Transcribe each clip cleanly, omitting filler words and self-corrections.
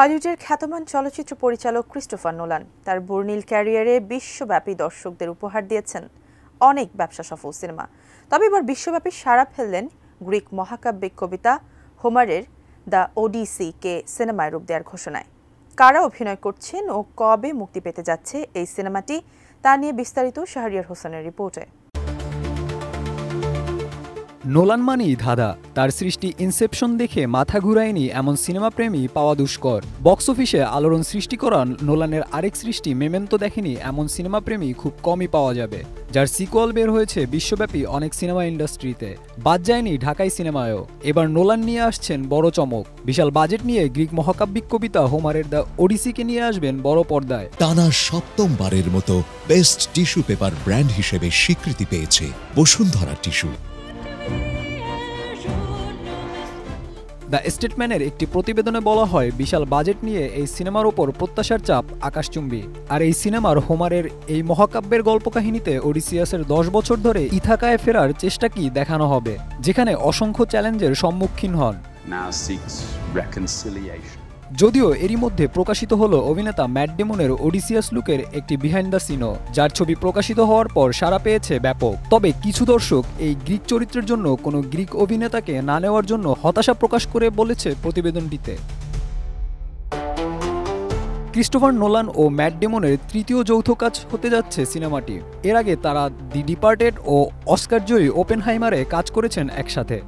হলিউডের খ্যাতমান চলচ্চিত্র পরিচালক ক্রিস্টোফার নোলান তার বর্ণিল ক্যারিয়ারে বিশ্বব্যাপী দর্শকদের উপহার দিয়েছেন অনেক ব্যবসা সফল সিনেমা। তবে এবার বিশ্বব্যাপী সাড়া ফেললেন গ্রিক মহাকাব্যিক কবিতা হোমারের দ্য ওডিসি-কে সিনেমায় রূপ দেওয়ার ঘোষণায়। কারা অভিনয় করছেন ও কবে মুক্তি পেতে যাচ্ছে এই সিনেমাটি, তা নিয়ে বিস্তারিত শাহরিয়ার হোসেনের রিপোর্টে। নোলান মানেই ধাঁধা। তার সৃষ্টি ইনসেপশন দেখে মাথা ঘুরায়নি এমন সিনেমা প্রেমী পাওয়া দুষ্কর। বক্স অফিসে আলোড়ন সৃষ্টি করা নোলানের আরেক সৃষ্টি মেমেন্টো দেখেনি এমন সিনেমা প্রেমী খুব কমই পাওয়া যাবে, যার সিকুয়াল বের হয়েছে বিশ্বব্যাপী অনেক সিনেমা ইন্ডাস্ট্রিতে। বাদ যায়নি ঢাকাই সিনেমায়ও। এবার নোলান নিয়ে আসছেন বড় চমক। বিশাল বাজেট নিয়ে গ্রিক মহাকাব্যিক কবিতা হোমারের দ্য ওডিসিকে নিয়ে আসবেন বড় পর্দায়। টানা সপ্তমবারের মতো বেস্ট টিস্যু পেপার ব্র্যান্ড হিসেবে স্বীকৃতি পেয়েছে বসুন্ধরা টিস্যু। দ্য স্টেটম্যানের একটি প্রতিবেদনে বলা হয়, বিশাল বাজেট নিয়ে এই সিনেমার ওপর প্রত্যাশার চাপ আকাশচুম্বী। আর এই সিনেমার হোমারের এই মহাকাব্যের গল্পকাহিনীতে ওডিসিয়াসের 10 বছর ধরে ইথাকায় ফেরার চেষ্টা কি দেখানো হবে, যেখানে অসংখ্য চ্যালেঞ্জের সম্মুখীন হন। যদিও এরই মধ্যে প্রকাশিত হলো অভিনেতা ম্যাট ডেমনের ওডিসিয়াস লুকের একটি বিহাইন্ড দ্য সিনও, যার ছবি প্রকাশিত হওয়ার পর সাড়া পেয়েছে ব্যাপক। তবে কিছু দর্শক এই গ্রিক চরিত্রের জন্য কোনো গ্রিক অভিনেতাকে না নেওয়ার জন্য হতাশা প্রকাশ করে বলেছে প্রতিবেদনটিতে। ক্রিস্টোফার নোলান ও ম্যাট ডেমনের তৃতীয় যৌথ কাজ হতে যাচ্ছে সিনেমাটি। এর আগে তারা দি ডিপার্টেড ও অস্কারজয়ী ওপেনহাইমারে কাজ করেছেন একসাথে।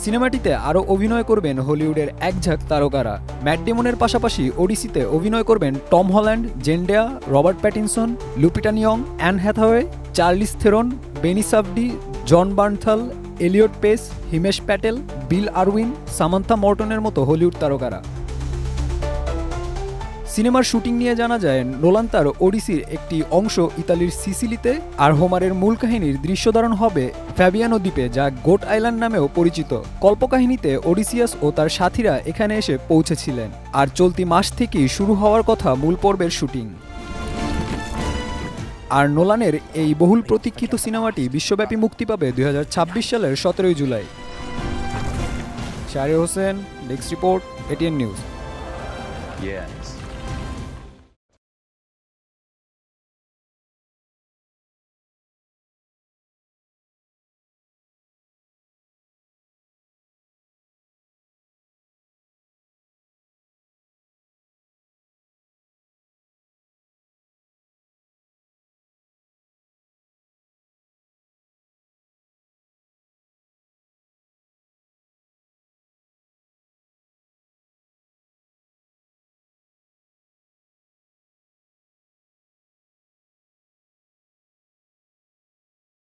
সিনেমাটিতে আরও অভিনয় করবেন হলিউডের একঝাঁক তারকারা। ম্যাট ডেমনের পাশাপাশি ওডিসিতে অভিনয় করবেন Tom Holland, Zendaya, Robert Pattinson, Lupita Nyong'o, Anne Hathaway, Charlize Theron, Benny Safdie, Jon Bernthal, Elliot Page, Himesh Patel, Bill Irwin, Samantha মর্টনের মতো হলিউড তারকারা। সিনেমার শুটিং নিয়ে জানা যায়, নোলান তার ওডিসির একটি অংশ ইতালির সিসিলিতে আর হোমারের মূল কাহিনীর দৃশ্যধারণ হবে ফ্যাবিয়ানো দ্বীপে, যা গোট আইল্যান্ড নামেও পরিচিত। কল্পকাহিনীতে ওডিসিয়াস ও তার সাথীরা এখানে এসে পৌঁছেছিলেন, আর চলতি মাস থেকেই শুরু হওয়ার কথা মূল পর্বের শুটিং। আর নোলানের এই বহুল প্রতীক্ষিত সিনেমাটি বিশ্বব্যাপী মুক্তি পাবে 2026 সালের 17 July. Shahriar Hossain, desk report, ATN news.